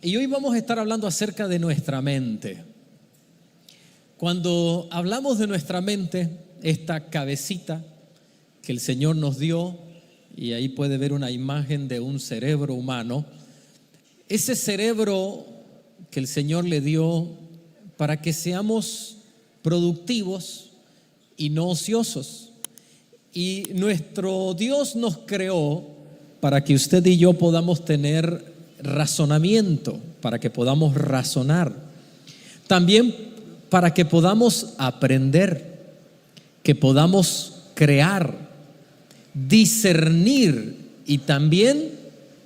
Y hoy vamos a estar hablando acerca de nuestra mente. Cuando hablamos de nuestra mente, esta cabecita que el Señor nos dio, y ahí puede ver una imagen de un cerebro humano, ese cerebro que el Señor le dio para que seamos productivos y no ociosos. Y nuestro Dios nos creó para que usted y yo podamos tener razonamiento, para que podamos razonar. También para que podamos aprender, que podamos crear, discernir y también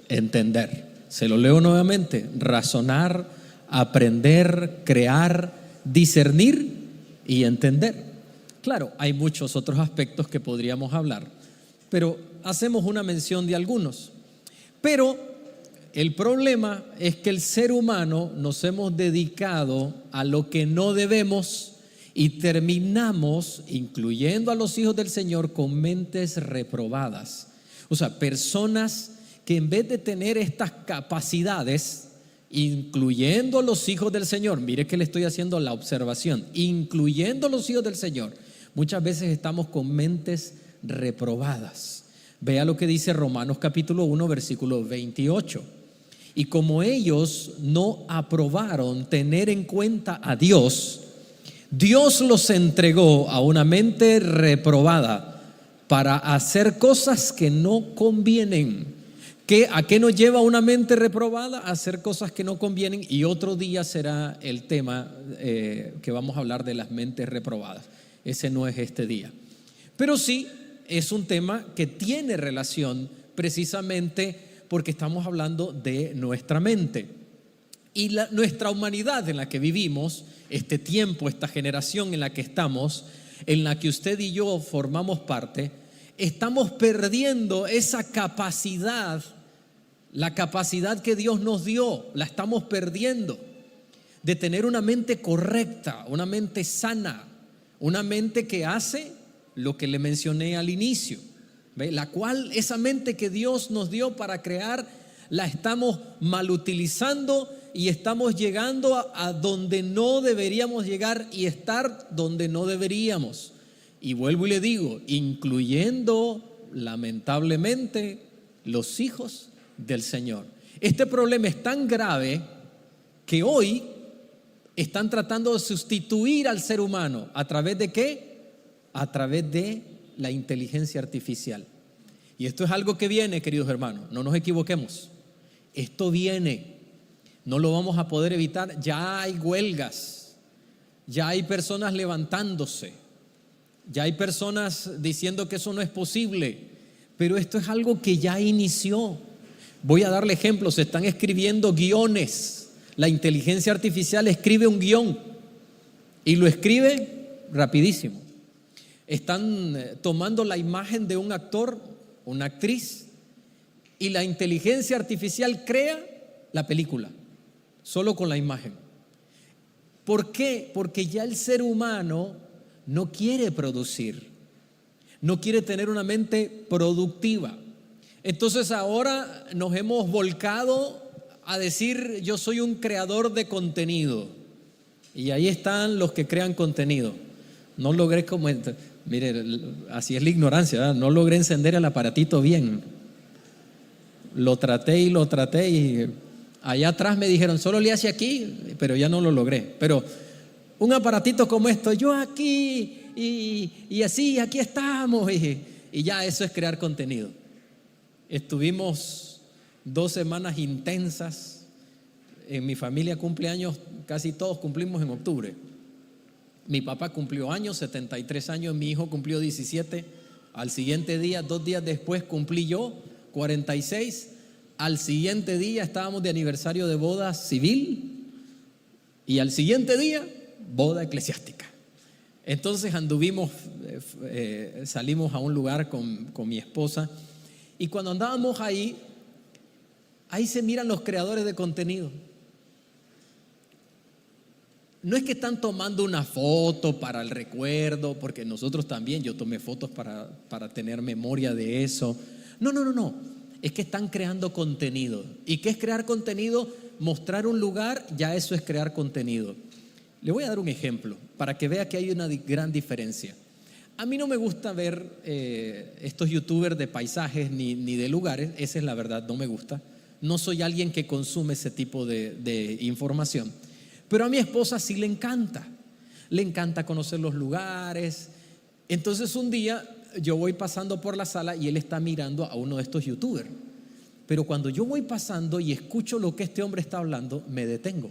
entender. Se lo leo nuevamente: razonar, aprender, crear, discernir y entender. Claro, hay muchos otros aspectos que podríamos hablar, pero hacemos una mención de algunos. Pero el problema es que el ser humano nos hemos dedicado a lo que no debemos y terminamos, incluyendo a los hijos del Señor, con mentes reprobadas. O sea, personas que en vez de tener estas capacidades, incluyendo los hijos del Señor, mire que le estoy haciendo la observación, incluyendo los hijos del Señor, muchas veces estamos con mentes reprobadas. Vea lo que dice Romanos capítulo 1, versículo 28. Y como ellos no aprobaron tener en cuenta a Dios, Dios los entregó a una mente reprobada para hacer cosas que no convienen. ¿A qué nos lleva una mente reprobada? A hacer cosas que no convienen. Y otro día será el tema que vamos a hablar de las mentes reprobadas. Ese no es este día. Pero sí es un tema que tiene relación precisamente porque estamos hablando de nuestra mente. Y nuestra humanidad en la que vivimos, este tiempo, esta generación en la que estamos, en la que usted y yo formamos parte, estamos perdiendo esa capacidad, la capacidad que Dios nos dio, la estamos perdiendo, de tener una mente correcta, una mente sana, una mente que hace lo que le mencioné al inicio. ¿Ve? La cual, esa mente que Dios nos dio para crear, la estamos mal utilizando y estamos llegando a donde no deberíamos llegar y estar donde no deberíamos. Y vuelvo y le digo, incluyendo lamentablemente los hijos del Señor. Este problema es tan grave que hoy están tratando de sustituir al ser humano. ¿A través de qué? A través de la inteligencia artificial. Y esto es algo que viene, queridos hermanos, no nos equivoquemos. Esto viene, no lo vamos a poder evitar. Ya hay huelgas, ya hay personas levantándose, ya hay personas diciendo que eso no es posible, pero esto es algo que ya inició. Voy a darle ejemplos. Se están escribiendo guiones. La inteligencia artificial escribe un guión y lo escribe rapidísimo. Están tomando la imagen de un actor, una actriz, y la inteligencia artificial crea la película solo con la imagen. ¿Por qué? Porque ya el ser humano no quiere producir, no quiere tener una mente productiva. Entonces ahora nos hemos volcado a decir: yo soy un creador de contenido. Y ahí están los que crean contenido. No logré mire, así es la ignorancia, ¿verdad? No logré encender el aparatito bien. Lo traté y allá atrás me dijeron: solo le hace aquí, pero ya no lo logré. Pero un aparatito como esto, yo aquí y así, aquí estamos, y ya eso es crear contenido. Estuvimos 2 semanas intensas. En mi familia cumpleaños, casi todos cumplimos en octubre. Mi papá cumplió años, 73 años, mi hijo cumplió 17. Al siguiente día, 2 días después, cumplí yo, 46. Al siguiente día estábamos de aniversario de boda civil y al siguiente día, boda eclesiástica. Entonces salimos a un lugar con mi esposa, y cuando andábamos ahí se miran los creadores de contenido. No es que están tomando una foto para el recuerdo, porque nosotros también, yo tomé fotos para tener memoria de eso. No. Es que están creando contenido. ¿Y qué es crear contenido? mostrar un lugar, ya eso es crear contenido. Le voy a dar un ejemplo para que vea que hay una gran diferencia. A mí no me gusta ver estos youtubers de paisajes ni de lugares, esa es la verdad, no me gusta. No soy alguien que consume ese tipo de información. Pero a mi esposa sí le encanta conocer los lugares. Entonces un día yo voy pasando por la sala y él está mirando a uno de estos youtubers. Pero cuando yo voy pasando y escucho lo que este hombre está hablando, me detengo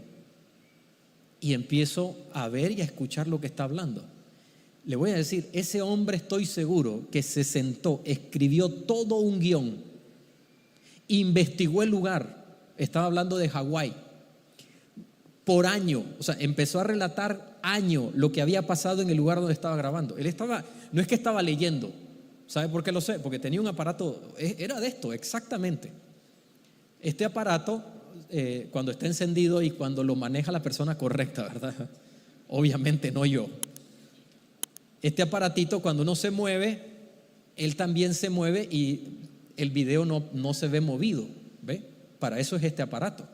y empiezo a ver y a escuchar lo que está hablando. Le voy a decir, ese hombre estoy seguro que se sentó, escribió todo un guión, investigó el lugar, estaba hablando de Hawái, por año, o sea, empezó a relatar año lo que había pasado en el lugar donde estaba grabando. No es que estaba leyendo, ¿sabe por qué lo sé? Porque tenía un aparato, era de esto, exactamente. Este aparato, cuando está encendido y cuando lo maneja la persona correcta, ¿verdad? Obviamente no yo. Este aparatito, cuando uno se mueve, él también se mueve y el video no se ve movido, ¿ve? Para eso es este aparato.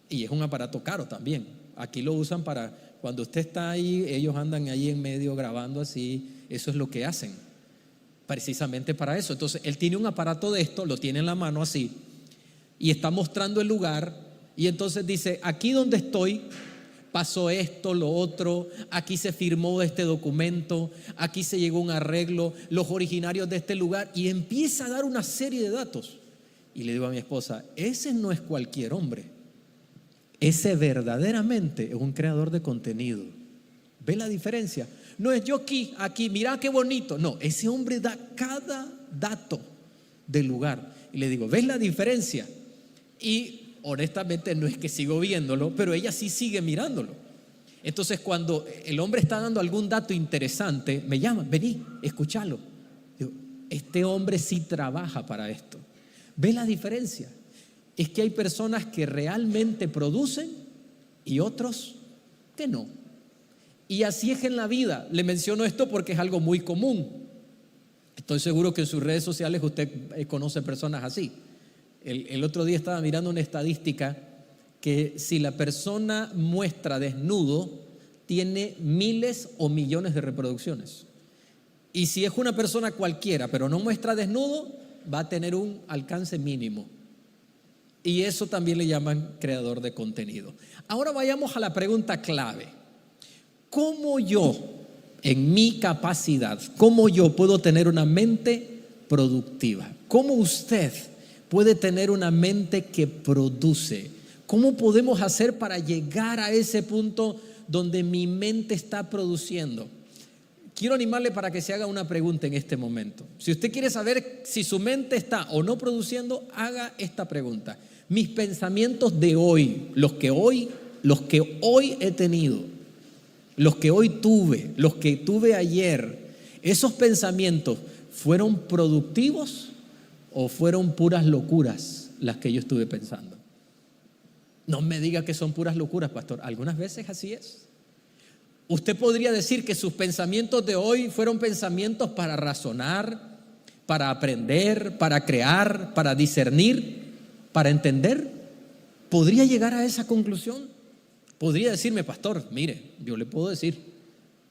Y es un aparato caro también. Aquí lo usan para cuando usted está ahí, ellos andan ahí en medio grabando así. Eso es lo que hacen, precisamente para eso. Entonces, él tiene un aparato de esto, lo tiene en la mano así, y está mostrando el lugar. Y entonces dice, aquí donde estoy, pasó esto, lo otro, aquí se firmó este documento, aquí se llegó a un arreglo, los originarios de este lugar, y empieza a dar una serie de datos. Y le digo a mi esposa, ese no es cualquier hombre, ese verdaderamente es un creador de contenido. ¿Ve la diferencia? No es yo aquí, mira qué bonito. No, ese hombre da cada dato del lugar. Y le digo, ¿ves la diferencia? Y honestamente no es que sigo viéndolo, pero ella sí sigue mirándolo. Entonces cuando el hombre está dando algún dato interesante, me llama, vení, escúchalo. Digo, este hombre sí trabaja para esto. ¿Ve la diferencia? Es que hay personas que realmente producen y otros que no. Y así es en la vida. Le menciono esto porque es algo muy común. Estoy seguro que en sus redes sociales usted conoce personas así. El otro día estaba mirando una estadística que si la persona muestra desnudo, tiene miles o millones de reproducciones. Y si es una persona cualquiera, pero no muestra desnudo, va a tener un alcance mínimo. Y eso también le llaman creador de contenido. Ahora vayamos a la pregunta clave. ¿Cómo yo, en mi capacidad, cómo yo puedo tener una mente productiva? ¿Cómo usted puede tener una mente que produce? ¿Cómo podemos hacer para llegar a ese punto donde mi mente está produciendo? Quiero animarle para que se haga una pregunta en este momento. Si usted quiere saber si su mente está o no produciendo, haga esta pregunta. Mis pensamientos de hoy, los que hoy he tenido, los que hoy tuve, los que tuve ayer, ¿esos pensamientos fueron productivos o fueron puras locuras las que yo estuve pensando? No me diga que son puras locuras, pastor. Algunas veces así es. Usted podría decir que sus pensamientos de hoy fueron pensamientos para razonar, para aprender, para crear, para discernir, para entender. ¿Podría llegar a esa conclusión? Podría decirme, pastor, mire, yo le puedo decir,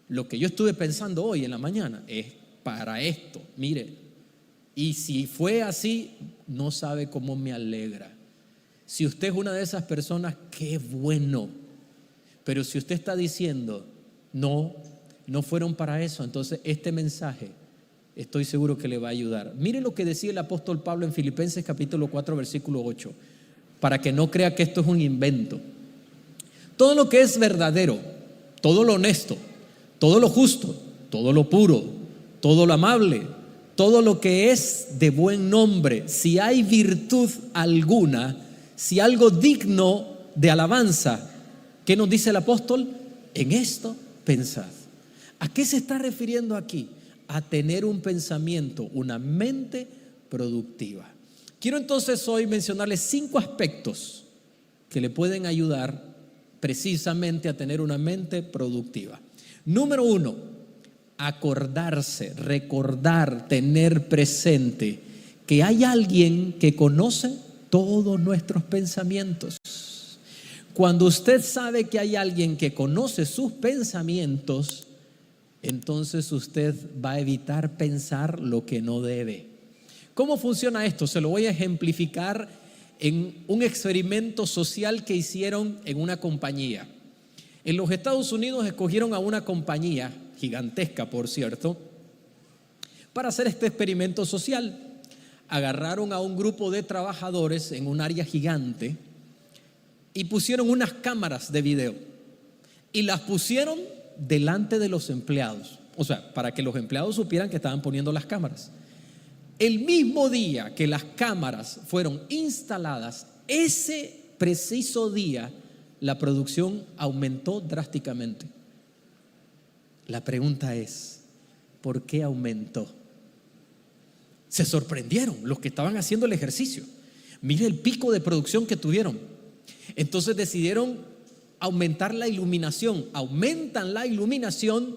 lo que yo estuve pensando hoy en la mañana es para esto, mire. Y si fue así, no sabe cómo me alegra. Si usted es una de esas personas, qué bueno. Pero si usted está diciendo, no fueron para eso, entonces este mensaje estoy seguro que le va a ayudar. Mire lo que decía el apóstol Pablo en Filipenses capítulo 4 versículo 8, para que no crea que esto es un invento. Todo lo que es verdadero, todo lo honesto, todo lo justo, todo lo puro, todo lo amable, todo lo que es de buen nombre, si hay virtud alguna, si algo digno de alabanza, ¿qué nos dice el apóstol? En esto pensad. ¿A qué se está refiriendo aquí? A tener un pensamiento, una mente productiva. Quiero entonces hoy mencionarles 5 aspectos que le pueden ayudar precisamente a tener una mente productiva. Número 1, acordarse, recordar, tener presente que hay alguien que conoce todos nuestros pensamientos. Cuando usted sabe que hay alguien que conoce sus pensamientos, entonces usted va a evitar pensar lo que no debe. ¿Cómo funciona esto? Se lo voy a ejemplificar en un experimento social que hicieron en una compañía. En los Estados Unidos escogieron a una compañía, gigantesca por cierto, para hacer este experimento social. Agarraron a un grupo de trabajadores en un área gigante y pusieron unas cámaras de video y las pusieron delante de los empleados, o sea, para que los empleados supieran que estaban poniendo las cámaras. El mismo día que las cámaras fueron instaladas, ese preciso día, la producción aumentó drásticamente. La pregunta es, ¿por qué aumentó? Se sorprendieron los que estaban haciendo el ejercicio. Mire el pico de producción que tuvieron. Entonces decidieron aumentar la iluminación. Aumentan la iluminación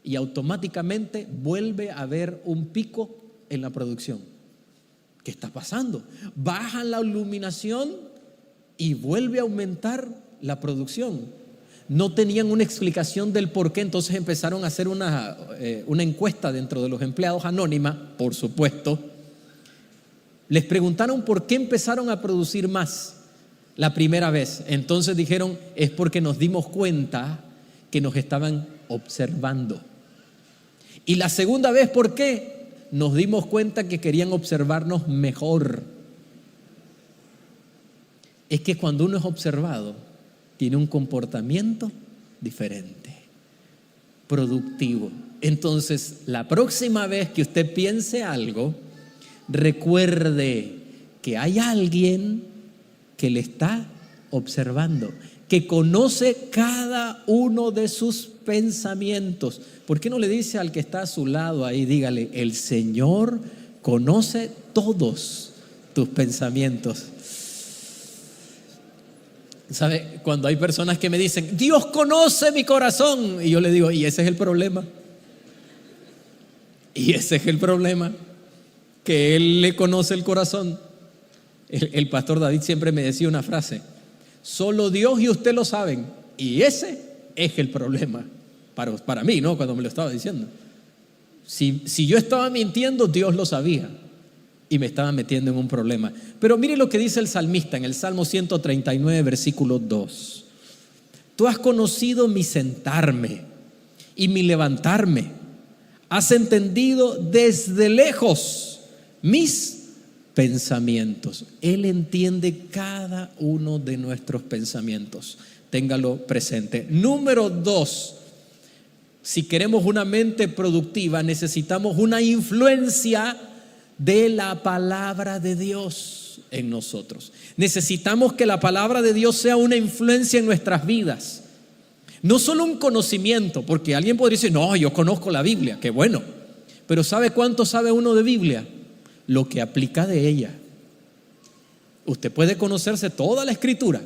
y automáticamente vuelve a haber un pico en la producción. ¿Qué está pasando? Bajan la iluminación y vuelve a aumentar la producción. No tenían una explicación del por qué, entonces empezaron a hacer una encuesta dentro de los empleados anónima, por supuesto. Les preguntaron por qué empezaron a producir más la primera vez. Entonces dijeron, es porque nos dimos cuenta que nos estaban observando. Y la segunda vez, ¿por qué? Nos dimos cuenta que querían observarnos mejor. Es que cuando uno es observado, tiene un comportamiento diferente, productivo. Entonces, la próxima vez que usted piense algo, recuerde que hay alguien que le está observando, que conoce cada uno de sus pensamientos. ¿Por qué no le dice al que está a su lado ahí, dígale, el Señor conoce todos tus pensamientos? ¿Sabe? Cuando hay personas que me dicen, Dios conoce mi corazón, y yo le digo, y ese es el problema. Y ese es el problema, que Él le conoce el corazón. El pastor David siempre me decía una frase, solo Dios y usted lo saben, y ese es el problema para mí, ¿no? Cuando me lo estaba diciendo. Si yo estaba mintiendo, Dios lo sabía y me estaba metiendo en un problema. Pero mire lo que dice el salmista en el Salmo 139, versículo 2. Tú has conocido mi sentarme y mi levantarme. Has entendido desde lejos mis pensamientos. Él entiende cada uno de nuestros pensamientos. Téngalo presente. Número 2. Si queremos una mente productiva, necesitamos una influencia de la palabra de Dios en nosotros. Necesitamos que la palabra de Dios sea una influencia en nuestras vidas. No solo un conocimiento, porque alguien podría decir, no, yo conozco la Biblia, qué bueno. Pero ¿sabe cuánto sabe uno de Biblia? Lo que aplica de ella. Usted puede conocerse toda la Escritura,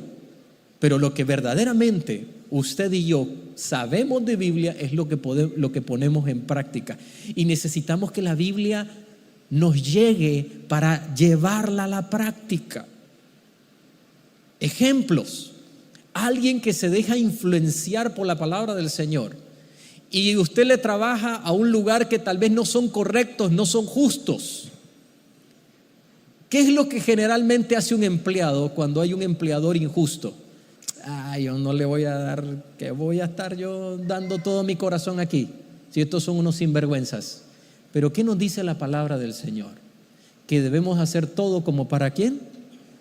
pero lo que verdaderamente usted y yo sabemos de Biblia es lo que ponemos en práctica. Y necesitamos que la Biblia nos llegue para llevarla a la práctica. Ejemplos. Alguien que se deja influenciar por la palabra del Señor y usted le trabaja a un lugar que tal vez no son correctos, no son justos. ¿Qué es lo que generalmente hace un empleado cuando hay un empleador injusto? Yo no le voy a dar, que voy a estar yo dando todo mi corazón aquí, si estos son unos sinvergüenzas. Pero ¿qué nos dice la palabra del Señor? Que debemos hacer todo como ¿para quién?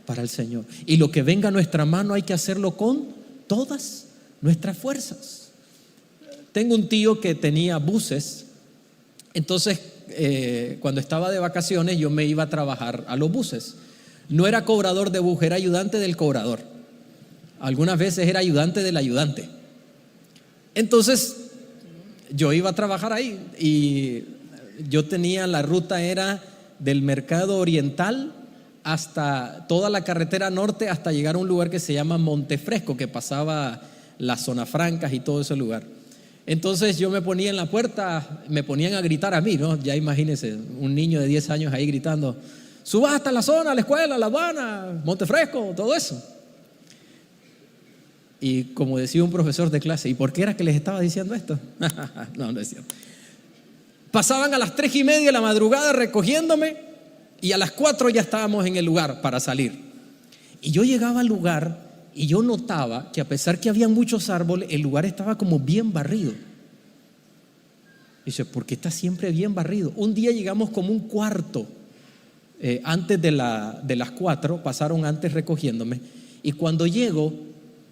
Para el Señor. Y lo que venga a nuestra mano hay que hacerlo con todas nuestras fuerzas. Tengo un tío que tenía buses. Entonces cuando estaba de vacaciones yo me iba a trabajar a los buses. No era cobrador de bus, era ayudante del cobrador. Algunas veces era ayudante del ayudante. Entonces yo iba a trabajar ahí y yo tenía, la ruta era del Mercado Oriental hasta toda la carretera norte hasta llegar a un lugar que se llama Montefresco, que pasaba las zonas francas y todo ese lugar. Entonces yo me ponía en la puerta, me ponían a gritar a mí, ¿no? Ya imagínense, un niño de 10 años ahí gritando, suba hasta la zona, la escuela, La Habana, Montefresco, todo eso. Y como decía un profesor de clase, ¿y por qué era que les estaba diciendo esto? No, no es cierto. Pasaban a las 3:30 de la madrugada recogiéndome y a las 4 ya estábamos en el lugar para salir. Y yo llegaba al lugar y yo notaba que a pesar que había muchos árboles, el lugar estaba como bien barrido. Dice, ¿por qué está siempre bien barrido? Un día llegamos como un cuarto antes de las 4, pasaron antes recogiéndome. Y cuando llego,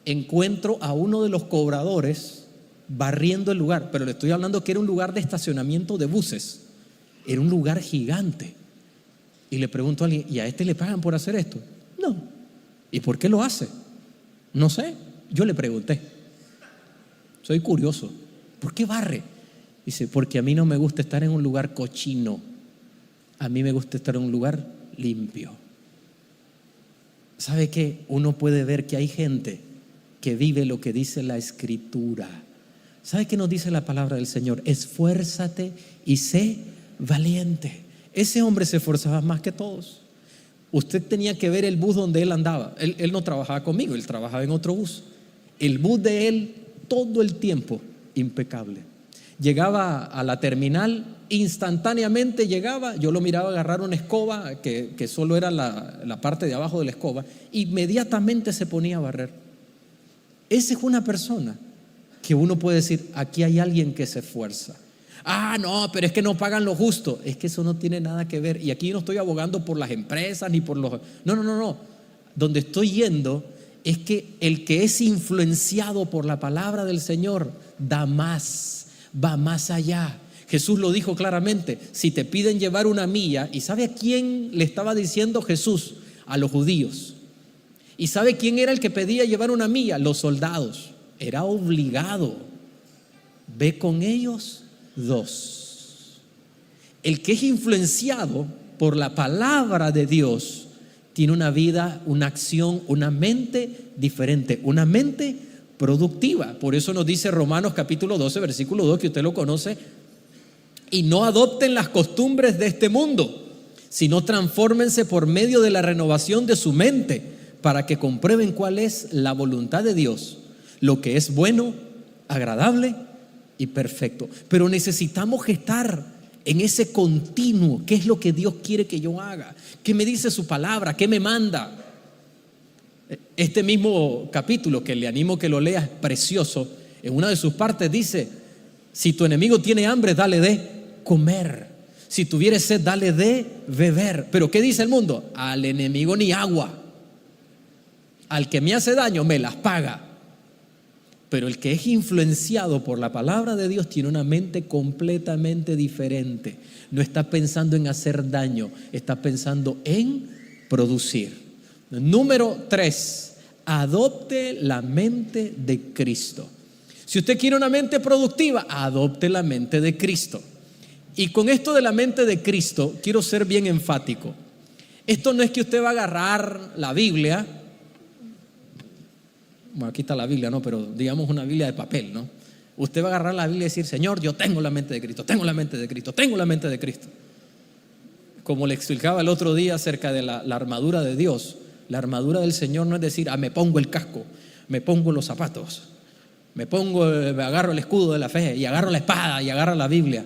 encuentro a uno de los cobradores barriendo el lugar. Pero le estoy hablando que era un lugar de estacionamiento de buses. Era un lugar gigante. Y le pregunto a alguien, ¿y a este le pagan por hacer esto? No. ¿Y por qué lo hace? No sé. Yo le pregunté. Soy curioso. ¿Por qué barre? Dice, porque a mí no me gusta estar en un lugar cochino. A mí me gusta estar en un lugar limpio. ¿Sabe qué? Uno puede ver que hay gente que vive lo que dice la Escritura. ¿Sabe qué nos dice la palabra del Señor? Esfuérzate y sé valiente. Ese hombre se esforzaba más que todos. Usted tenía que ver el bus donde él andaba. Él no trabajaba conmigo, él trabajaba en otro bus. El bus de él todo el tiempo impecable. Llegaba a la terminal, instantáneamente llegaba, yo lo miraba agarrar una escoba que solo era la parte de abajo de la escoba, inmediatamente se ponía a barrer. Esa es una persona que uno puede decir, aquí hay alguien que se esfuerza. Ah, no, pero es que no pagan lo justo. Es que eso no tiene nada que ver. Y aquí no estoy abogando por las empresas ni por los... No. Donde estoy yendo es que el que es influenciado por la palabra del Señor da más, va más allá. Jesús lo dijo claramente, si te piden llevar una milla, ¿y sabe a quién le estaba diciendo Jesús? A los judíos. ¿Y sabe quién era el que pedía llevar una milla? Los soldados. Era obligado. Ve con ellos 2. El que es influenciado por la palabra de Dios tiene una vida, una acción, una mente diferente, una mente productiva. Por eso nos dice Romanos capítulo 12, versículo 2, que usted lo conoce, y no adopten las costumbres de este mundo, sino transfórmense por medio de la renovación de su mente, para que comprueben cuál es la voluntad de Dios, lo que es bueno, agradable y perfecto. Pero necesitamos estar en ese continuo. ¿Qué es lo que Dios quiere que yo haga? ¿Qué me dice su palabra? ¿Qué me manda? Este mismo capítulo, que le animo que lo lea, es precioso. En una de sus partes dice, si tu enemigo tiene hambre, dale de comer. Si tuviere sed, dale de beber. Pero ¿qué dice el mundo? Al enemigo ni agua. Al que me hace daño me las paga. Pero el que es influenciado por la palabra de Dios tiene una mente completamente diferente. No está pensando en hacer daño, está pensando en producir. Número 3, adopte la mente de Cristo. Si usted quiere una mente productiva, adopte la mente de Cristo. Y con esto de la mente de Cristo, quiero ser bien enfático. Esto no es que usted va a agarrar la Biblia. Bueno, aquí está la Biblia, ¿no? Pero digamos una Biblia de papel, ¿no? Usted va a agarrar la Biblia y decir, Señor, yo tengo la mente de Cristo, tengo la mente de Cristo, tengo la mente de Cristo. Como le explicaba el otro día acerca de la armadura de Dios, la armadura del Señor no es decir, me pongo el casco, me pongo los zapatos, me agarro el escudo de la fe y agarro la espada y agarro la Biblia.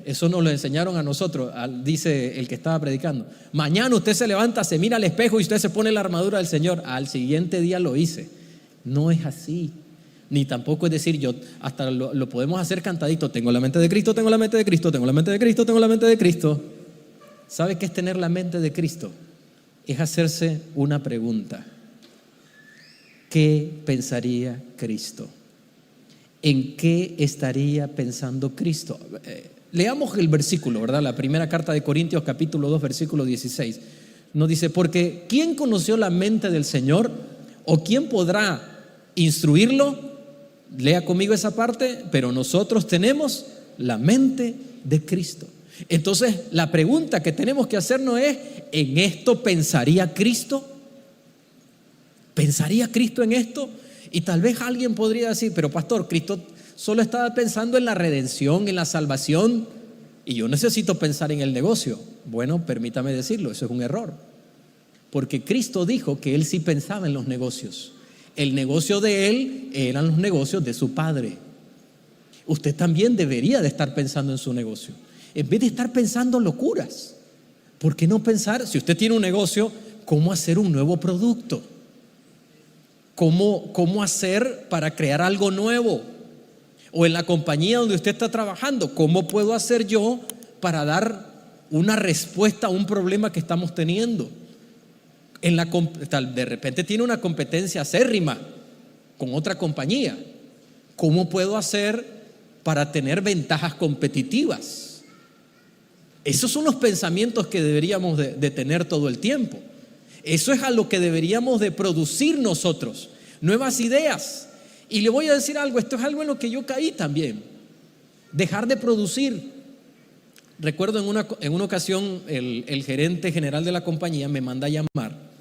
Eso nos lo enseñaron a nosotros, dice el que estaba predicando. Mañana usted se levanta, se mira al espejo y usted se pone la armadura del Señor. Al siguiente día lo hice. No es así. Ni tampoco es decir, yo hasta lo podemos hacer cantadito. Tengo la mente de Cristo, tengo la mente de Cristo, tengo la mente de Cristo, tengo la mente de Cristo. ¿Sabe qué es tener la mente de Cristo? Es hacerse una pregunta. ¿Qué pensaría Cristo? ¿En qué estaría pensando Cristo? Leamos el versículo, ¿verdad? La primera carta de Corintios capítulo 2 versículo 16 nos dice, porque ¿quién conoció la mente del Señor? ¿O quién podrá instruirlo? Lea conmigo esa parte. Pero nosotros tenemos la mente de Cristo. Entonces la pregunta que tenemos que hacernos es, ¿en esto pensaría Cristo? ¿Pensaría Cristo en esto? Y tal vez alguien podría decir, pero pastor, Cristo solo estaba pensando en la redención, en la salvación, y yo necesito pensar en el negocio. Bueno, permítame decirlo, eso es un error. Porque Cristo dijo que Él sí pensaba en los negocios. El negocio de él eran los negocios de su padre. Usted también debería de estar pensando en su negocio. En vez de estar pensando locuras, ¿por qué no pensar, si usted tiene un negocio, cómo hacer un nuevo producto? ¿Cómo hacer para crear algo nuevo? O en la compañía donde usted está trabajando, ¿cómo puedo hacer yo para dar una respuesta a un problema que estamos teniendo? De repente tiene una competencia acérrima con otra compañía. ¿Cómo puedo hacer para tener ventajas competitivas? Esos son los pensamientos que deberíamos de tener todo el tiempo. Eso es a lo que deberíamos de producir nosotros, nuevas ideas. Y le voy a decir algo, esto es algo en lo que yo caí también, dejar de producir. Recuerdo en una ocasión el gerente general de la compañía me manda a llamar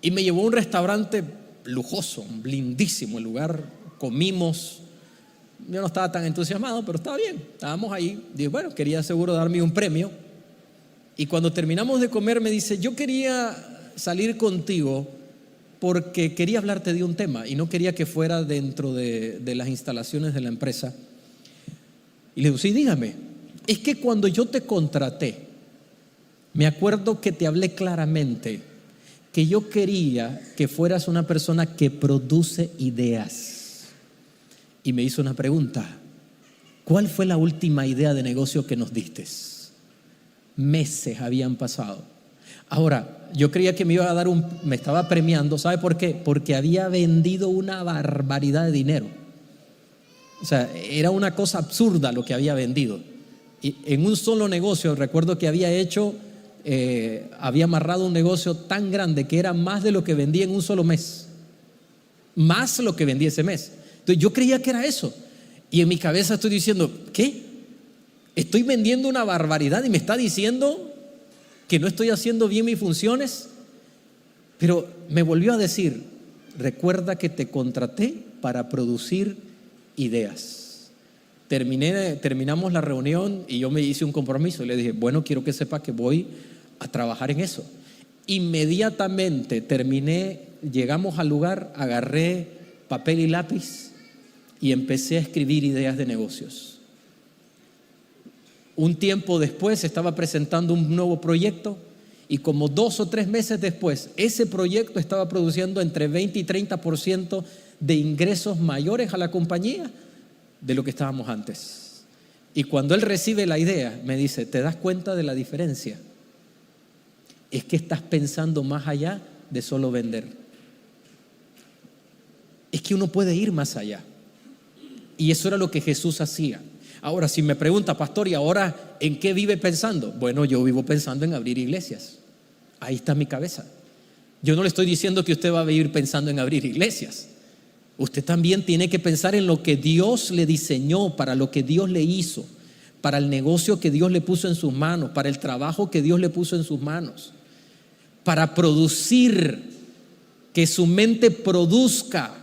y me llevó a un restaurante lujoso, lindísimo el lugar, comimos. Yo no estaba tan entusiasmado, pero estaba bien, estábamos ahí. Dije, bueno, quería seguro darme un premio. Y cuando terminamos de comer me dice, yo quería salir contigo porque quería hablarte de un tema y no quería que fuera dentro de las instalaciones de la empresa. Y le digo, sí, dígame. Es que cuando yo te contraté, me acuerdo que te hablé claramente que yo quería que fueras una persona que produce ideas. Y me hizo una pregunta, ¿cuál fue la última idea de negocio que nos diste? Meses habían pasado. Ahora, yo creía que me iba a dar me estaba premiando, ¿sabe por qué? Porque había vendido una barbaridad de dinero. O sea, era una cosa absurda lo que había vendido. Y en un solo negocio, recuerdo que había amarrado un negocio tan grande que era más de lo que vendía en un solo mes. Más lo que vendí ese mes. Entonces yo creía que era eso. Y en mi cabeza estoy diciendo, ¿qué? Estoy vendiendo una barbaridad y me está diciendo que no estoy haciendo bien mis funciones. Pero me volvió a decir, recuerda que te contraté para producir ideas. Terminamos la reunión y yo me hice un compromiso y le dije, bueno, quiero que sepa que voy a trabajar en eso. Inmediatamente llegamos al lugar, agarré papel y lápiz y empecé a escribir ideas de negocios. Un tiempo después estaba presentando un nuevo proyecto y como 2 o 3 meses después, ese proyecto estaba produciendo entre 20 y 30% de ingresos mayores a la compañía de lo que estábamos antes. Y cuando él recibe la idea, me dice, ¿te das cuenta de la diferencia? Es que estás pensando más allá de solo vender. Es que uno puede ir más allá. Y eso era lo que Jesús hacía. Ahora, si me pregunta, pastor, ¿y ahora en qué vive pensando? Bueno, yo vivo pensando en abrir iglesias. Ahí está mi cabeza. Yo no le estoy diciendo que usted va a vivir pensando en abrir iglesias. Usted también tiene que pensar en lo que Dios le diseñó, para lo que Dios le hizo, para el negocio que Dios le puso en sus manos, para el trabajo que Dios le puso en sus manos, para producir, que su mente produzca.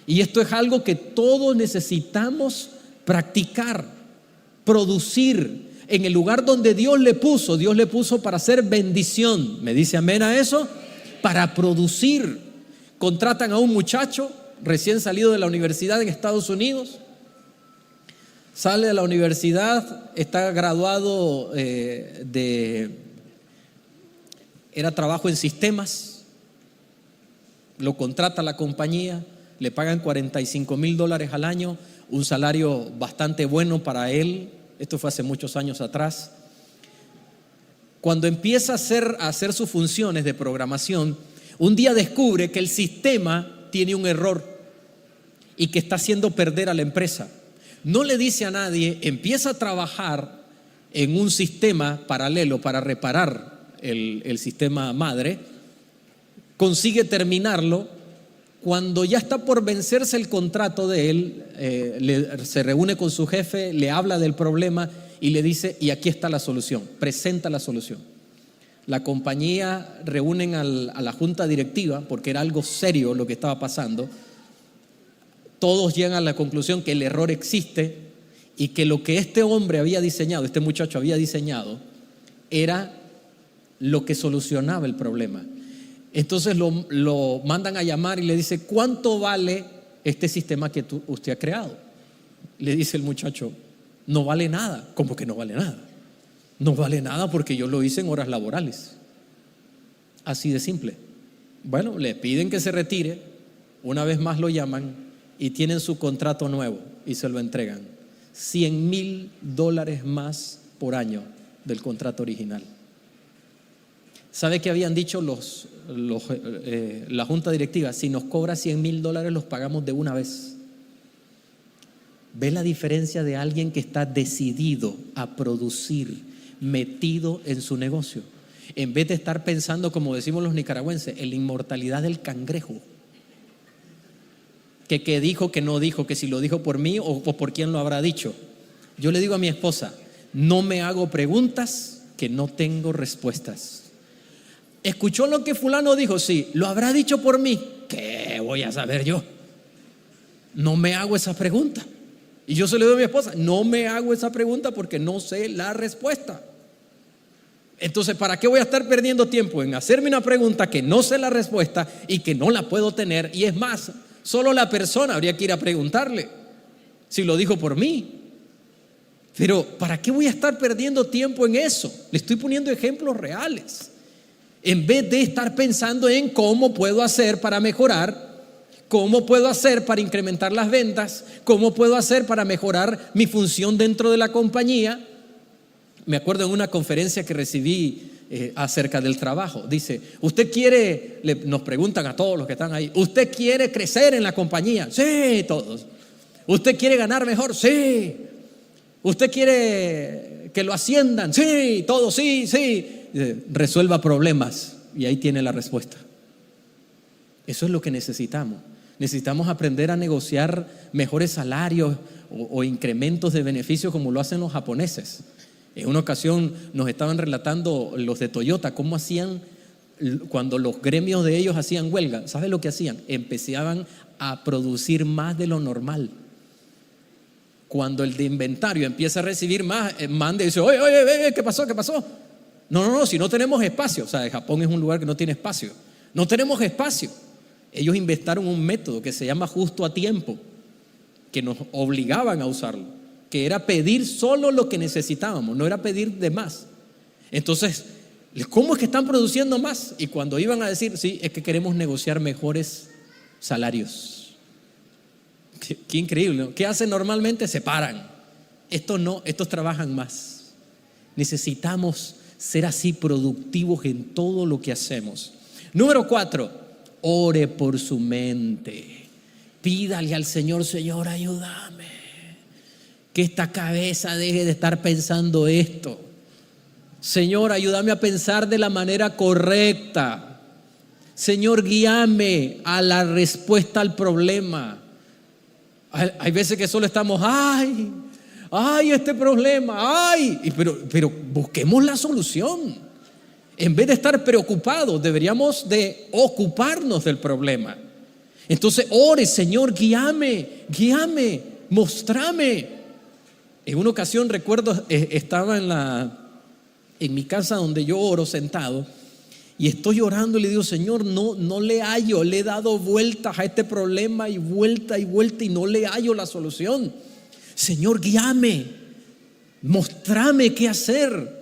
Y esto es algo que todos necesitamos practicar, producir. En el lugar donde Dios le puso para hacer bendición. ¿Me dice amén a eso? Para producir. Contratan a un muchacho recién salido de la universidad en Estados Unidos, sale de la universidad, está graduado era trabajo en sistemas, lo contrata la compañía, le pagan $45,000 al año, un salario bastante bueno para él. Esto fue hace muchos años atrás. Cuando empieza a hacer sus funciones de programación, un día descubre que el sistema tiene un error y que está haciendo perder a la empresa. No le dice a nadie, empieza a trabajar en un sistema paralelo para reparar el sistema madre, consigue terminarlo. Cuando ya está por vencerse el contrato de él, se reúne con su jefe, le habla del problema y le dice, y aquí está la solución, presenta la solución. La compañía reúnen a la junta directiva porque era algo serio lo que estaba pasando. Todos llegan a la conclusión que el error existe y que lo que este hombre había diseñado, este muchacho había diseñado, era lo que solucionaba el problema. Entonces lo mandan a llamar y le dice: ¿cuánto vale este sistema que usted ha creado? Le dice el muchacho: no vale nada. ¿Cómo que no vale nada? No vale nada porque yo lo hice en horas laborales. Así de simple. Bueno, le piden que se retire. Una vez más lo llaman y tienen su contrato nuevo y se lo entregan. $100,000 más por año del contrato original. ¿Sabe qué habían dicho la junta directiva? Si nos cobra $100,000, los pagamos de una vez. ¿Ve la diferencia de alguien que está decidido a producir, metido en su negocio? En vez de estar pensando, como decimos los nicaragüenses, en la inmortalidad del cangrejo. Que dijo, que no dijo, que si lo dijo por mí o por quién lo habrá dicho. Yo le digo a mi esposa: no me hago preguntas que no tengo respuestas. ¿Escuchó lo que fulano dijo? Sí. ¿Lo habrá dicho por mí? ¿Qué voy a saber yo? No me hago esa pregunta. Y yo se lo digo a mi esposa: no me hago esa pregunta porque no sé la respuesta. Entonces, ¿para qué voy a estar perdiendo tiempo en hacerme una pregunta que no sé la respuesta y que no la puedo tener? Y es más, solo la persona habría que ir a preguntarle si lo dijo por mí. Pero ¿para qué voy a estar perdiendo tiempo en eso? Le estoy poniendo ejemplos reales. En vez de estar pensando en cómo puedo hacer para mejorar, cómo puedo hacer para incrementar las ventas, cómo puedo hacer para mejorar mi función dentro de la compañía. Me acuerdo en una conferencia que recibí acerca del trabajo. Dice: ¿usted quiere? Nos preguntan a todos los que están ahí: ¿usted quiere crecer en la compañía? Sí, todos. ¿Usted quiere ganar mejor? Sí. ¿Usted quiere que lo asciendan? Sí, todos, sí, sí. Resuelva problemas, y ahí tiene la respuesta. Eso es lo que necesitamos. Necesitamos aprender a negociar mejores salarios o incrementos de beneficios como lo hacen los japoneses. En una ocasión nos estaban relatando los de Toyota cómo hacían cuando los gremios de ellos hacían huelga. ¿Sabe lo que hacían? Empezaban a producir más de lo normal. Cuando el de inventario empieza a recibir más, manda y dice: oye, ¿qué pasó? ¿Qué pasó? No, si no tenemos espacio. O sea, Japón es un lugar que no tiene espacio. No tenemos espacio. Ellos inventaron un método que se llama justo a tiempo, que nos obligaban a usarlo, que era pedir solo lo que necesitábamos, no era pedir de más. Entonces, ¿cómo es que están produciendo más? Y cuando iban a decir: sí, es que queremos negociar mejores salarios. Qué increíble, ¿no? ¿Qué hacen normalmente? Se paran. Estos no, estos trabajan más. Necesitamos ser así productivos en todo lo que hacemos. Número 4, ore por su mente. Pídale al Señor: Señor, ayúdame, que esta cabeza deje de estar pensando esto. Señor, ayúdame a pensar de la manera correcta. Señor, guíame a la respuesta al problema. Hay veces que solo estamos: ay, este problema, pero busquemos la solución. En vez de estar preocupados, deberíamos de ocuparnos del problema. Entonces, ore: Señor, guíame, mostrame. En una ocasión recuerdo, estaba en mi casa donde yo oro sentado, y estoy orando y le digo: Señor, no le hallo, le he dado vueltas a este problema y vuelta y no le hallo la solución. Señor, guíame, mostrame qué hacer.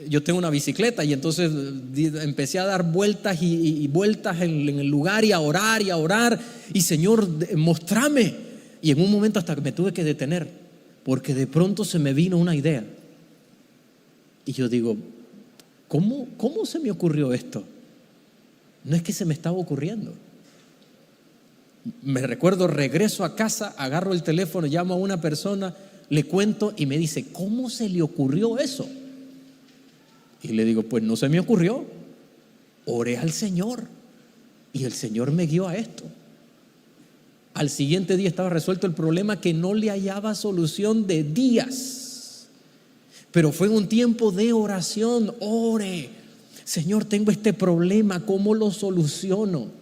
Yo tengo una bicicleta y entonces empecé a dar vueltas y vueltas en el lugar y a orar y Señor, mostrame. Y en un momento hasta que me tuve que detener, porque de pronto se me vino una idea y yo digo: ¿cómo se me ocurrió esto? No es que se me estaba ocurriendo. Me recuerdo, regreso a casa, agarro el teléfono, llamo a una persona, le cuento y me dice: ¿cómo se le ocurrió eso? Y le digo: pues no se me ocurrió, oré al Señor y el Señor me guió a esto. Al siguiente día estaba resuelto el problema que no le hallaba solución de días, pero fue un tiempo de oración. Ore: Señor, tengo este problema, ¿cómo lo soluciono?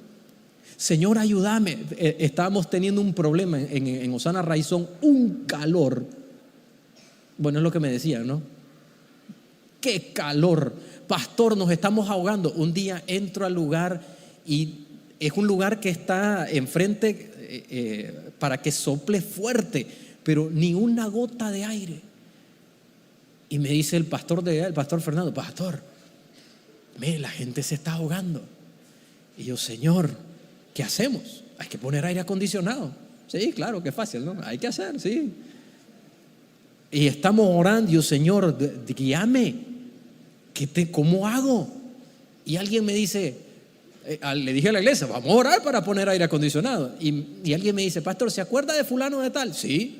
Señor, ayúdame. Estábamos teniendo un problema en Osana Raizón, un calor. Bueno, es lo que me decían, ¿no? Qué calor. pastor, nos estamos ahogando. Un día entro al lugar y es un lugar que está enfrente para que sople fuerte, pero ni una gota de aire. Y me dice el pastor Fernando, pastor, mire, la gente se está ahogando. Y yo, Señor, ¿qué hacemos? Hay que poner aire acondicionado. Sí, claro, qué fácil, ¿no? Hay que hacer, sí. Y estamos orando, yo, Señor, guíame, ¿cómo hago? Y alguien me dice, le dije a la iglesia, vamos a orar para poner aire acondicionado. Y alguien me dice, pastor, ¿se acuerda de fulano de tal? Sí.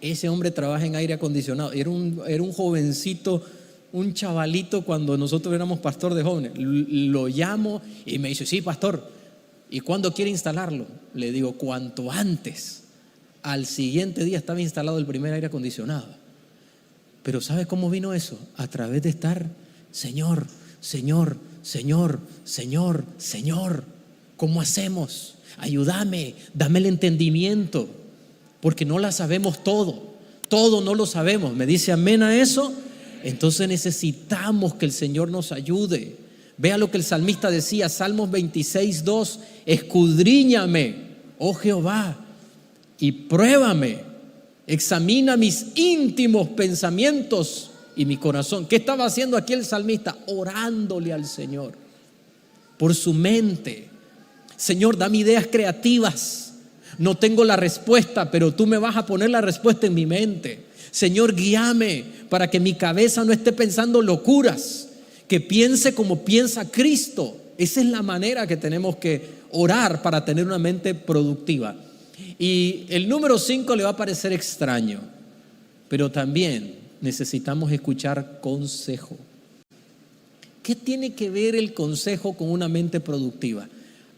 Ese hombre trabaja en aire acondicionado. Era un jovencito, un chavalito cuando nosotros éramos pastor de jóvenes. Lo llamo y me dice, sí, pastor, ¿y cuándo quiere instalarlo? Le digo, cuanto antes. Al siguiente día estaba instalado el primer aire acondicionado. Pero ¿sabe cómo vino eso? A través de estar, Señor, Señor, Señor, Señor, Señor, ¿cómo hacemos? Ayúdame, dame el entendimiento, porque no la sabemos todo no lo sabemos. ¿Me dice amén a eso? Entonces necesitamos que el Señor nos ayude. Vea lo que el salmista decía, Salmos 26:2, escudriñame, oh Jehová, y pruébame, examina mis íntimos pensamientos y mi corazón. ¿Qué estaba haciendo aquí el salmista? Orándole al Señor por su mente. Señor, dame ideas creativas. No tengo la respuesta, pero tú me vas a poner la respuesta en mi mente. Señor, guíame para que mi cabeza no esté pensando locuras, que piense como piensa Cristo. Esa es la manera que tenemos que orar para tener una mente productiva. Y el número 5 le va a parecer extraño, pero también necesitamos escuchar consejo. ¿Qué tiene que ver el consejo con una mente productiva?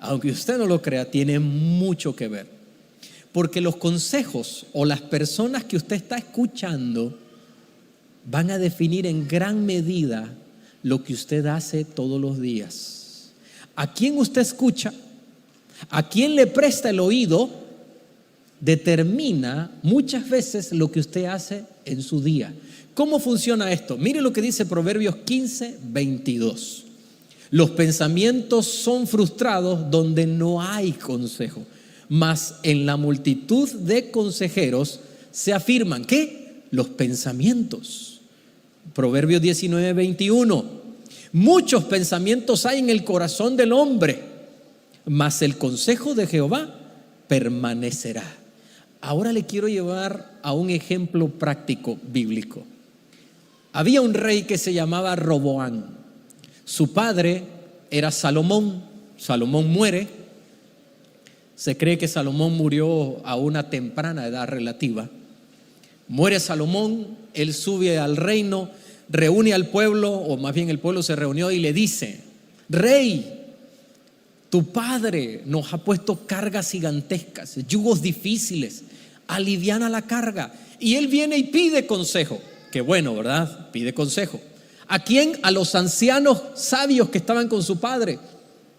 Aunque usted no lo crea, tiene mucho que ver. Porque los consejos o las personas que usted está escuchando van a definir en gran medida lo que usted hace todos los días. ¿A quién usted escucha? ¿A quién le presta el oído? Determina muchas veces lo que usted hace en su día. ¿Cómo funciona esto? Mire lo que dice Proverbios 15:22. Los pensamientos son frustrados donde no hay consejo, mas en la multitud de consejeros se afirman, ¿qué? Los pensamientos. Proverbios 19:21. Muchos pensamientos hay en el corazón del hombre, mas el consejo de Jehová permanecerá. Ahora le quiero llevar a un ejemplo práctico bíblico. Había un rey que se llamaba Roboam. Su padre era Salomón. Salomón muere. Se cree que Salomón murió a una temprana edad relativa. Muere Salomón, él sube al reino, reúne al pueblo, o más bien el pueblo se reunió y le dice: Rey, tu padre nos ha puesto cargas gigantescas, yugos difíciles, aliviana la carga. Y él viene y pide consejo. Qué bueno, ¿verdad? Pide consejo. ¿A quién? A los ancianos sabios que estaban con su padre,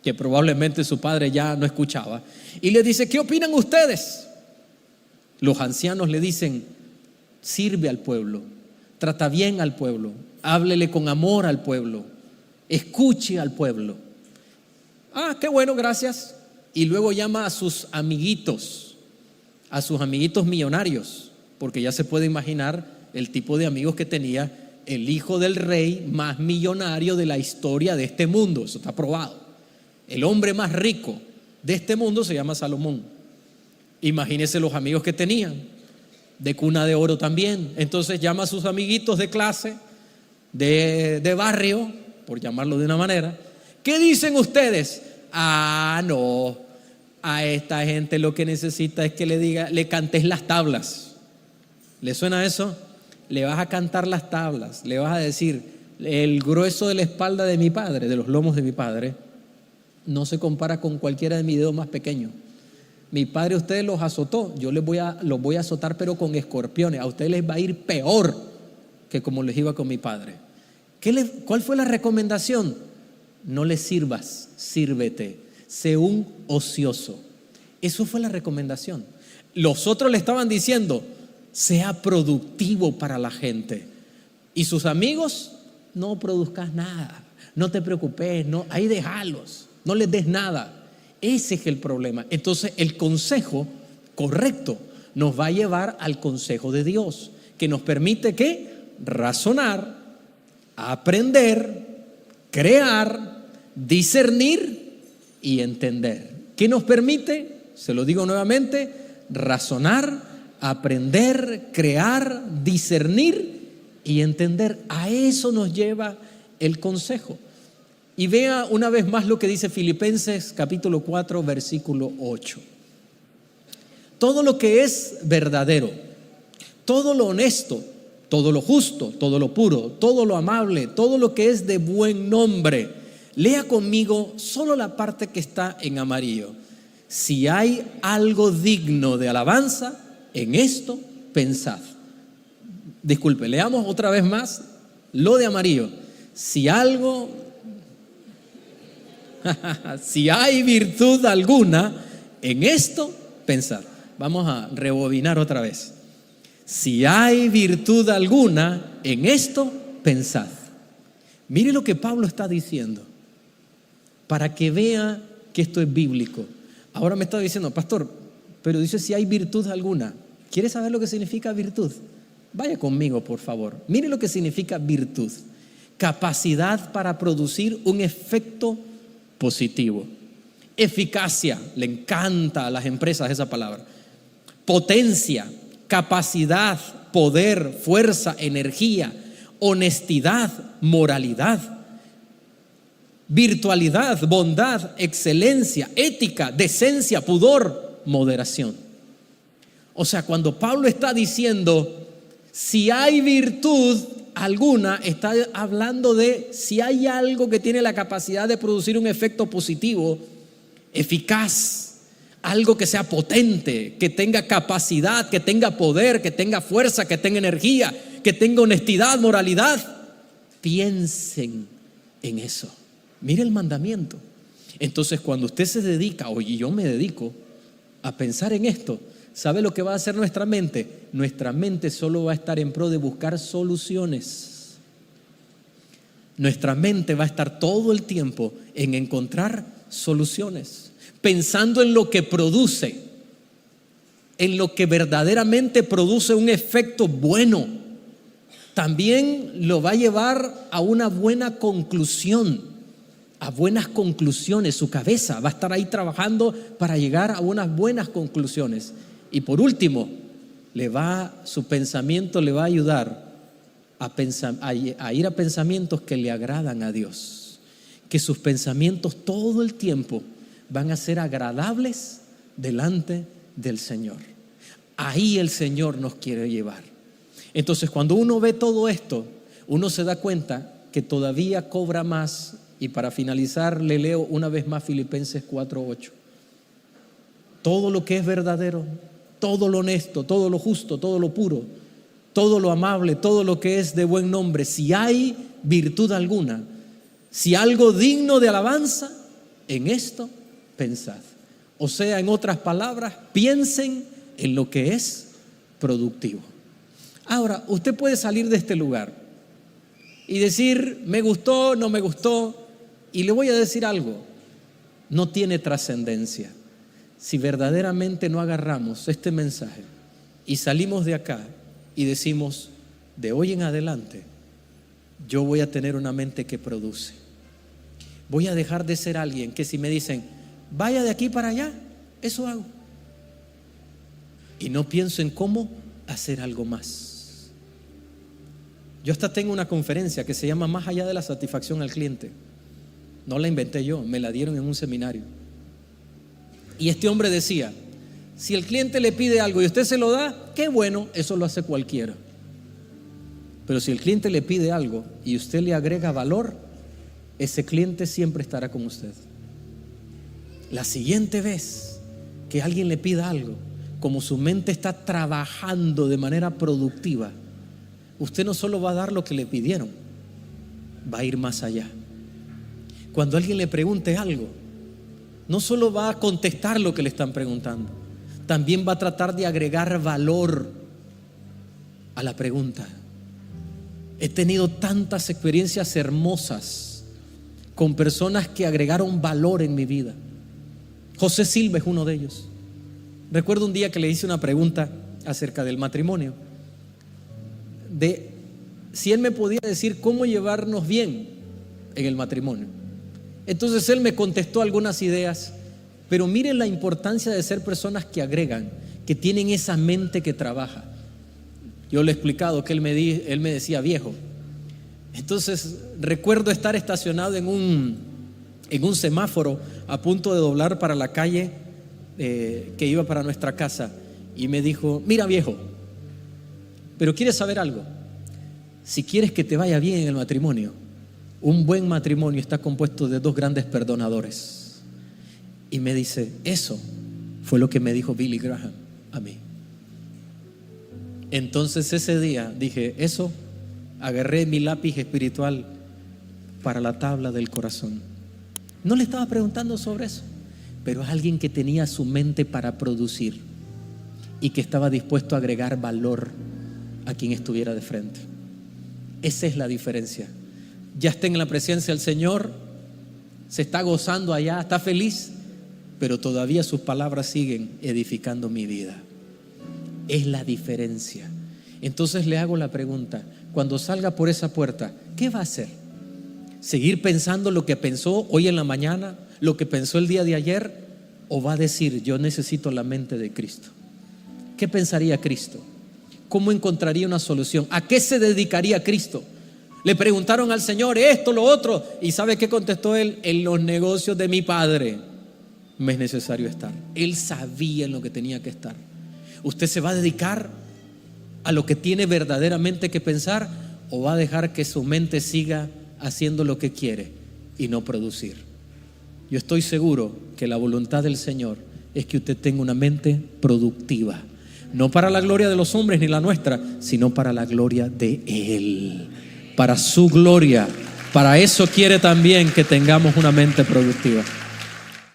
que probablemente su padre ya no escuchaba. Y le dice: ¿qué opinan ustedes? Los ancianos le dicen: sirve al pueblo, trata bien al pueblo, háblele con amor al pueblo, escuche al pueblo. Ah, qué bueno, gracias. Y luego llama a sus amiguitos millonarios, porque ya se puede imaginar el tipo de amigos que tenía el hijo del rey más millonario de la historia de este mundo. Eso está probado. El hombre más rico de este mundo se llama Salomón. Imagínese los amigos que tenían, de cuna de oro también. Entonces llama a sus amiguitos de clase, de barrio, por llamarlo de una manera. ¿Qué dicen ustedes? Ah, no, a esta gente lo que necesita es que le cantes las tablas. ¿Le suena eso? Le vas a cantar las tablas, le vas a decir: el grueso de la espalda de mi padre, de los lomos de mi padre, no se compara con cualquiera de mis dedos más pequeños. Mi padre, ustedes los azotó, yo los voy a azotar, pero con escorpiones. A ustedes les va a ir peor que como les iba con mi padre. ¿Cuál fue la recomendación? No le sirvas, sírvete, sé un ocioso. Eso fue la recomendación. Los otros le estaban diciendo: sea productivo para la gente. Y sus amigos no produzcas nada, no te preocupes, no, ahí déjalos, no les des nada. Ese es el problema. Entonces el consejo correcto nos va a llevar al consejo de Dios, que nos permite ¿qué? Razonar, aprender, crear, discernir y entender. ¿Qué nos permite? Se lo digo nuevamente: razonar, aprender, crear, discernir y entender. A eso nos lleva el consejo. Y vea una vez más lo que dice Filipenses capítulo 4 versículo 8. Todo lo que es verdadero, todo lo honesto, todo lo justo, todo lo puro, todo lo amable, todo lo que es de buen nombre. Lea conmigo solo la parte que está en amarillo. Si hay algo digno de alabanza, en esto pensad. Disculpe, leamos otra vez más lo de amarillo. Si hay virtud alguna, en esto pensad. Vamos a rebobinar otra vez. Si hay virtud alguna, en esto pensad. Mire lo que Pablo está diciendo, para que vea que esto es bíblico. Ahora me está diciendo: pastor, pero dice si hay virtud alguna. ¿Quiere saber lo que significa virtud? Vaya conmigo, por favor. Mire lo que significa virtud: capacidad para producir un efecto positivo. Eficacia, le encanta a las empresas esa palabra. Potencia, capacidad, poder, fuerza, energía, honestidad, moralidad, virtualidad, bondad, excelencia, ética, decencia, pudor, moderación. O sea, cuando Pablo está diciendo si hay virtud alguna, está hablando de si hay algo que tiene la capacidad de producir un efecto positivo, eficaz, algo que sea potente, que tenga capacidad, que tenga poder, que tenga fuerza, que tenga energía, que tenga honestidad, moralidad. Piensen en eso. Mire el mandamiento. Entonces, cuando usted se dedica, o yo me dedico a pensar en esto, ¿sabe lo que va a hacer nuestra mente? Nuestra mente solo va a estar en pro de buscar soluciones. Nuestra mente va a estar todo el tiempo en encontrar soluciones, pensando en lo que produce, en lo que verdaderamente produce un efecto bueno. También lo va a llevar a una buena conclusión, a buenas conclusiones. Su cabeza va a estar ahí trabajando para llegar a unas buenas conclusiones. Y por último, su pensamiento le va a ayudar a ir a pensamientos que le agradan a Dios. Que sus pensamientos todo el tiempo van a ser agradables delante del Señor. Ahí el Señor nos quiere llevar. Entonces, cuando uno ve todo esto, uno se da cuenta que todavía cobra más. Y para finalizar, le leo una vez más Filipenses 4:8. Todo lo que es verdadero, todo lo honesto, todo lo justo, todo lo puro, todo lo amable, todo lo que es de buen nombre, si hay virtud alguna, si algo digno de alabanza, en esto pensad. O sea, en otras palabras, piensen en lo que es productivo. Ahora, usted puede salir de este lugar y decir: me gustó, no me gustó. Y le voy a decir algo: no tiene trascendencia. Si verdaderamente no agarramos este mensaje y salimos de acá y decimos: de hoy en adelante yo voy a tener una mente que produce. Voy a dejar de ser alguien que si me dicen: vaya de aquí para allá, eso hago. Y no pienso en cómo hacer algo más. Yo hasta tengo una conferencia que se llama Más allá de la satisfacción al cliente. No la inventé yo, me la dieron en un seminario. Y este hombre decía: si el cliente le pide algo y usted se lo da, qué bueno, eso lo hace cualquiera. Pero si el cliente le pide algo y usted le agrega valor, ese cliente siempre estará con usted. La siguiente vez que alguien le pida algo, como su mente está trabajando de manera productiva, usted no solo va a dar lo que le pidieron, va a ir más allá. Cuando alguien le pregunte algo, no solo va a contestar lo que le están preguntando, también va a tratar de agregar valor a la pregunta. He tenido tantas experiencias hermosas con personas que agregaron valor en mi vida. José Silva es uno de ellos. Recuerdo un día que le hice una pregunta acerca del matrimonio, de si él me podía decir cómo llevarnos bien en el matrimonio. Entonces él me contestó algunas ideas, pero miren la importancia de ser personas que agregan, que tienen esa mente que trabaja. Yo le he explicado que él me decía viejo. Entonces recuerdo estar estacionado en un semáforo a punto de doblar para la calle que iba para nuestra casa, y me dijo: mira viejo, pero ¿quieres saber algo? Si quieres que te vaya bien en el matrimonio, un buen matrimonio está compuesto de dos grandes perdonadores. Y me dice: eso fue lo que me dijo Billy Graham a mí. Entonces ese día dije: eso, agarré mi lápiz espiritual para la tabla del corazón. No le estaba preguntando sobre eso, pero es alguien que tenía su mente para producir y que estaba dispuesto a agregar valor a quien estuviera de frente. Esa es la diferencia. Ya está en la presencia del Señor, se está gozando allá, está feliz, pero todavía sus palabras siguen edificando mi vida. Es la diferencia. Entonces le hago la pregunta: cuando salga por esa puerta, ¿qué va a hacer? ¿Seguir pensando lo que pensó hoy en la mañana, lo que pensó el día de ayer? ¿O va a decir: yo necesito la mente de Cristo? ¿Qué pensaría Cristo? ¿Cómo encontraría una solución? ¿A qué se dedicaría Cristo? Le preguntaron al Señor esto, lo otro, y ¿sabe qué contestó él? En los negocios de mi Padre me es necesario estar. Él sabía en lo que tenía que estar. ¿Usted se va a dedicar a lo que tiene verdaderamente que pensar, o va a dejar que su mente siga haciendo lo que quiere y no producir? Yo estoy seguro que la voluntad del Señor es que usted tenga una mente productiva, no para la gloria de los hombres ni la nuestra, sino para la gloria de Él, para su gloria. Para eso quiere también que tengamos una mente productiva.